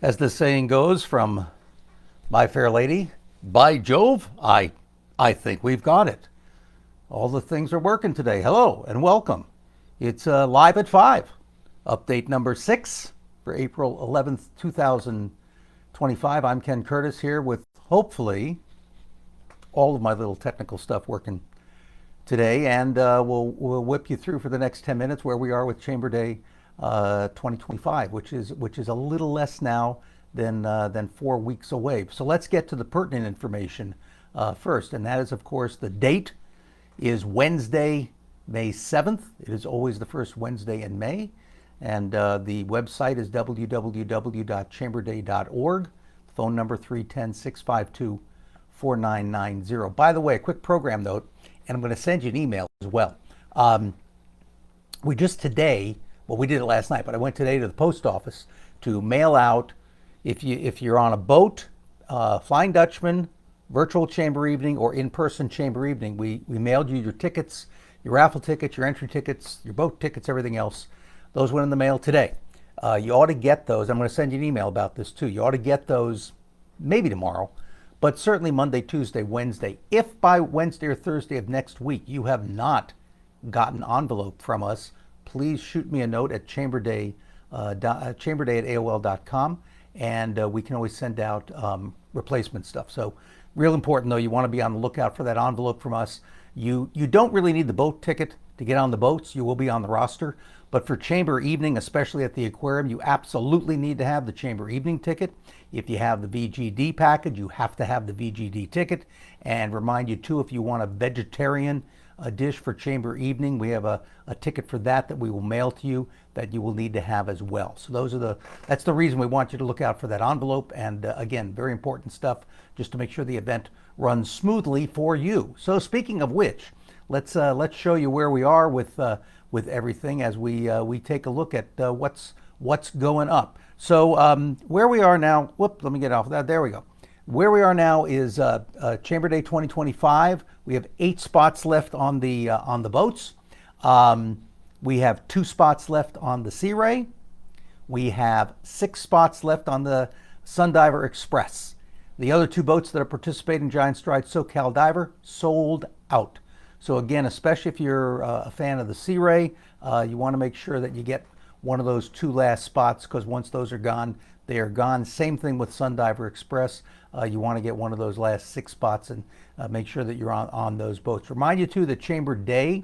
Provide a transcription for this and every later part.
As the saying goes from My Fair Lady, by Jove, I think we've got it. All the things are working today. Hello and welcome. It's live at 5. Update number 6 for April 11th, 2025. I'm Ken Curtis here with hopefully all of my little technical stuff working today, and we'll whip you through for the next 10 minutes where we are with Chamber Day 2025, which is a little less now than 4 weeks away. So let's get to the pertinent information first, and that is, of course, the date is Wednesday, May 7th. It is always the first Wednesday in May, and the website is www.chamberday.org. Phone number 310-652-4990. By the way, a quick program note, and I'm going to send you an email as well. We just today, well, we did it last night, but I went today to the post office to mail out, if you're on a boat, Flying Dutchman, virtual chamber evening, or in-person chamber evening, we mailed you your tickets, your raffle tickets, your entry tickets, your boat tickets, everything else. Those went in the mail today. You ought to get those. I'm going to send you an email about this too. You ought to get those maybe tomorrow, but certainly Monday, Tuesday, Wednesday. If by Wednesday or Thursday of next week you have not gotten an envelope from us, please shoot me a note at chamberday at AOL.com, and we can always send out replacement stuff. So real important, though, you want to be on the lookout for that envelope from us. You don't really need the boat ticket to get on the boats. You will be on the roster. But for chamber evening, especially at the aquarium, you absolutely need to have the chamber evening ticket. If you have the VGD package, you have to have the VGD ticket. And remind you, too, if you want a vegetarian dish for chamber evening, we have a ticket for that we will mail to you that you will need to have as well. So that's the reason we want you to look out for that envelope. And again, very important stuff just to make sure the event runs smoothly for you. So speaking of which, let's show you where we are with everything as we take a look at what's going up. So where we are now, let me get off of that. There we go. Where we are now is Chamber Day 2025. We have 8 spots left on the boats. We have 2 spots left on the Sea Ray. We have 6 spots left on the Sundiver Express. The other 2 boats that are participating, Giant Stride, SoCal Diver, sold out. So again, especially if you're a fan of the Sea Ray, you want to make sure that you get one of those 2 last spots, because once those are gone, they are gone. Same thing with Sundiver Express. You want to get one of those last 6 spots and make sure that you're on those boats. Remind you too that Chamber Day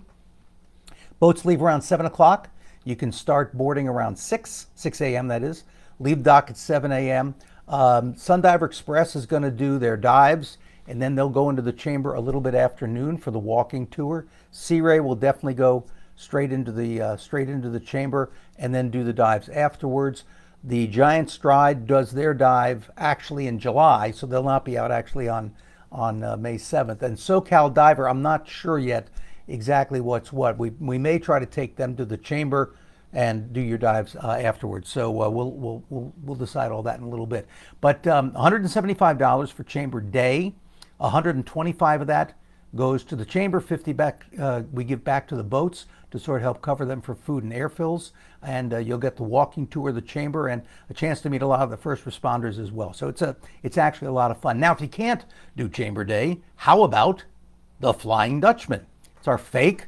boats leave around 7 o'clock. You can start boarding around 6 a.m. that is. Leave dock at 7 a.m. Sundiver Express is going to do their dives, and then they'll go into the chamber a little bit after noon for the walking tour. Sea Ray will definitely go straight into the chamber and then do the dives afterwards. The Giant Stride does their dive actually in July, so they'll not be out actually on May 7th. And SoCal Diver, I'm not sure yet exactly what's what. We may try to take them to the chamber and do your dives afterwards. So we'll decide all that in a little bit. But $175 for Chamber Day, 125 of that goes to the chamber, 50 back we give back to the boats to sort of help cover them for food and air fills, and you'll get the walking tour of the chamber and a chance to meet a lot of the first responders as well. So it's actually a lot of fun. Now, if you can't do Chamber Day, how about the Flying Dutchman? It's our fake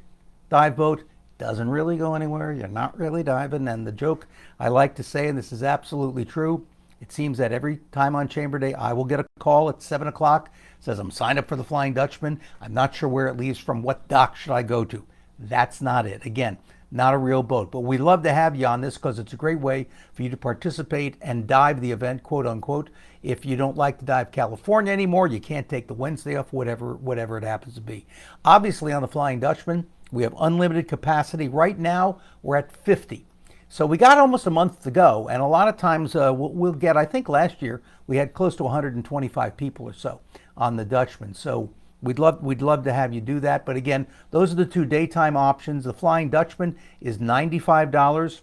dive boat. Doesn't really go anywhere. You're not really diving. And the joke I like to say, and this is absolutely true, it seems that every time on Chamber Day, I will get a call at 7 o'clock. Says, I'm signed up for the Flying Dutchman. I'm not sure where it leaves from. What dock should I go to? That's not it. Again, not a real boat. But we love to have you on this because it's a great way for you to participate and dive the event, quote unquote. If you don't like to dive California anymore, you can't take the Wednesday off, whatever it happens to be. Obviously, on the Flying Dutchman, we have unlimited capacity. Right now, we're at 50. So we got almost a month to go, and a lot of times we'll get, I think last year, we had close to 125 people or so on the Dutchman. So we'd love to have you do that. But again, those are the 2 daytime options. The Flying Dutchman is $95.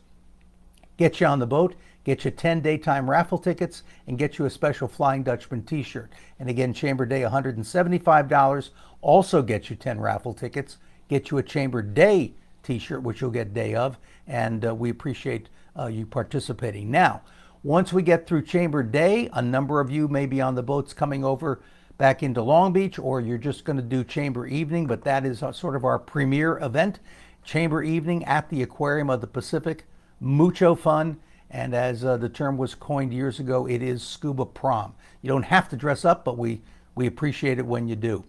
Get you on the boat, get you 10 daytime raffle tickets, and get you a special Flying Dutchman t-shirt. And again, Chamber Day, $175. Also get you 10 raffle tickets, get you a Chamber Day t-shirt, which you'll get day of, and we appreciate you participating. Now, Once we get through Chamber Day, a number of you may be on the boats coming over back into Long Beach, or you're just going to do Chamber Evening, but that is sort of our premier event. Chamber Evening at the Aquarium of the Pacific. Mucho fun. And as the term was coined years ago, it is scuba prom. You don't have to dress up, but we appreciate it when you do.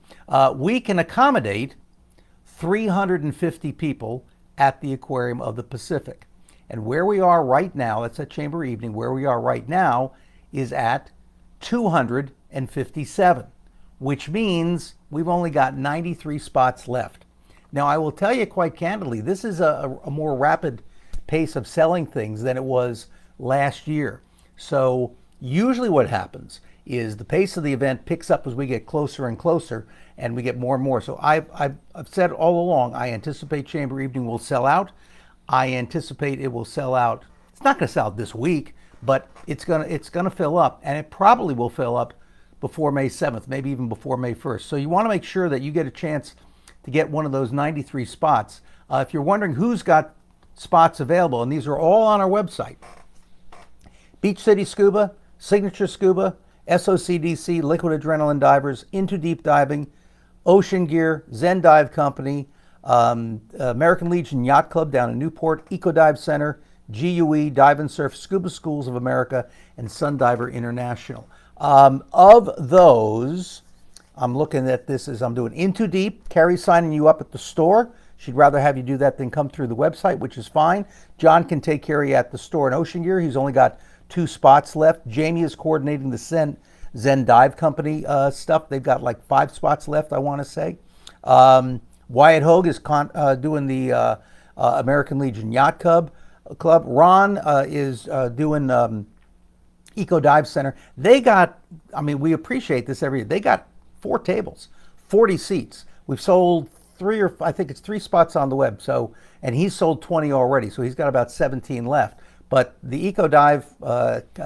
We can accommodate 350 people at the Aquarium of the Pacific. And where we are right now, that's at Chamber Evening, where we are right now is at 257, which means we've only got 93 spots left. Now, I will tell you quite candidly, this is a more rapid pace of selling things than it was last year. So usually what happens is the pace of the event picks up as we get closer and closer, and we get more and more. So I've said all along, I anticipate Chamber Evening will sell out. I anticipate it will sell out. It's not going to sell out this week, but it's going to fill up, and it probably will fill up before May 7th, maybe even before May 1st. So you want to make sure that you get a chance to get one of those 93 spots. If you're wondering who's got spots available, and these are all on our website: Beach City Scuba, Signature Scuba, SOCDC, Liquid Adrenaline Divers, Into Deep Diving, Ocean Gear, Zen Dive Company, American Legion Yacht Club down in Newport, Eco Dive Center, GUE, Dive and Surf, Scuba Schools of America, and Sundiver International. Of those, I'm looking at this as I'm doing Into Deep. Carrie's signing you up at the store. She'd rather have you do that than come through the website, which is fine. John can take care of you at the store in Ocean Gear. He's only got 2 spots left. Jamie is coordinating the Zen Dive Company stuff. They've got like 5 spots left, I want to say. Wyatt Hogue is doing the American Legion Yacht Club. Ron is doing Eco Dive Center. They got, I mean, we appreciate this every year. They got 4 tables, 40 seats. We've sold 3 or I think it's 3 spots on the web. So, and he's sold 20 already. So he's got about 17 left. But the Eco Dive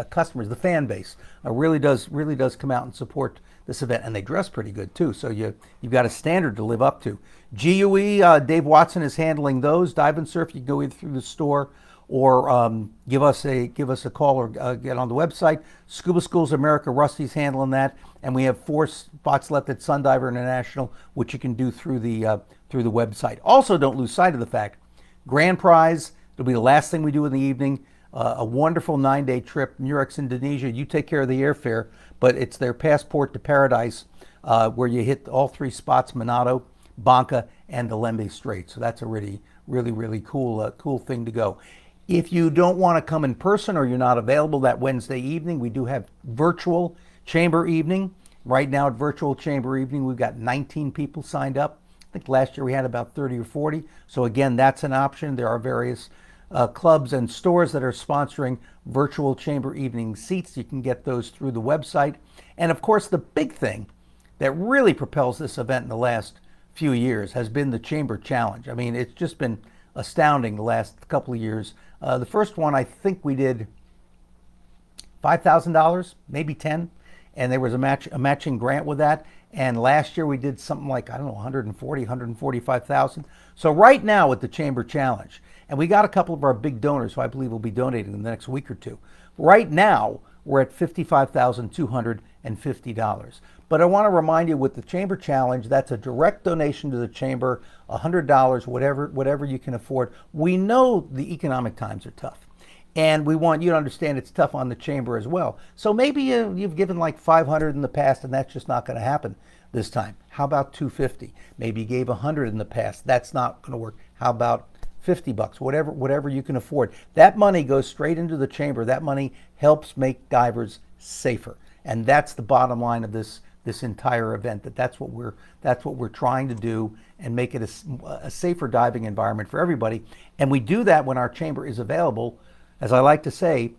customers, the fan base, really does come out and support this event, and they dress pretty good too. So you've got a standard to live up to. GUE, Dave Watson is handling those. Dive and Surf, you can go either through the store or give us a call or get on the website. Scuba Schools of America, Rusty's handling that, and we have 4 spots left at Sundiver International, which you can do through the website. Also, don't lose sight of the fact, grand prize, it'll be the last thing we do in the evening. A wonderful 9-day trip, Murex, Indonesia. You take care of the airfare, but it's their passport to paradise, where you hit all 3 spots: Manado, Banca, and the Lembe Strait. So that's a really cool thing to go. If you don't want to come in person or you're not available that Wednesday evening, we do have virtual Chamber Evening. Right now at virtual Chamber Evening, we've got 19 people signed up. I think last year we had about 30 or 40. So again, that's an option. There are various clubs and stores that are sponsoring virtual Chamber Evening seats. You can get those through the website. And of course, the big thing that really propels this event in the last few years has been the Chamber Challenge. I mean, it's just been astounding the last couple of years. The first one, I think we did $5,000, maybe 10, and there was a matching grant with that. And last year we did something like, I don't know, 145,000. So right now with the Chamber Challenge, and we got a couple of our big donors who I believe will be donating in the next week or two. Right now, we're at $55,250. But I want to remind you, with the Chamber Challenge, that's a direct donation to the Chamber, $100, whatever you can afford. We know the economic times are tough, and we want you to understand it's tough on the Chamber as well. So maybe you've given like $500 in the past, and that's just not going to happen this time. How about $250? Maybe you gave $100 in the past. That's not going to work. How about $50, whatever you can afford. That money goes straight into the Chamber. That money helps make divers safer, and that's the bottom line of this entire event. That's what we're trying to do, and make it a safer diving environment for everybody. And we do that when our Chamber is available, as I like to say,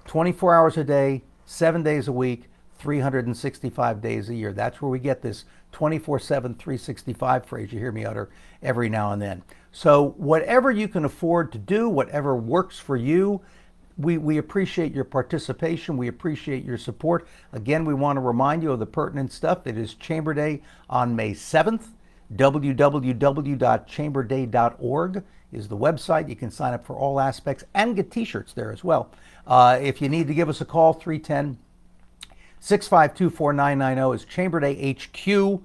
24 hours a day, 7 days a week, 365 days a year. That's where we get this 24/7, 365 phrase you hear me utter every now and then. So whatever you can afford to do, whatever works for you, we appreciate your participation. We appreciate your support. Again, we want to remind you of the pertinent stuff. It is Chamber Day on May 7th. www.chamberday.org is the website. You can sign up for all aspects and get t-shirts there as well. If you need to give us a call, 310-652-4990 is Chamber Day HQ,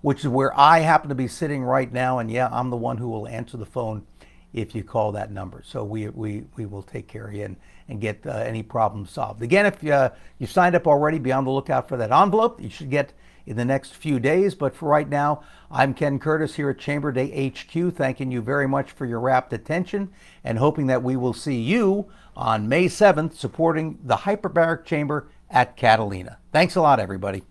which is where I happen to be sitting right now. And yeah, I'm the one who will answer the phone if you call that number. So we will take care of you and get any problems solved. Again, if you've signed up already, be on the lookout for that envelope. You should get in the next few days. But for right now, I'm Ken Curtis here at Chamber Day HQ, thanking you very much for your rapt attention and hoping that we will see you on May 7th supporting the Hyperbaric Chamber at Catalina. Thanks a lot, everybody.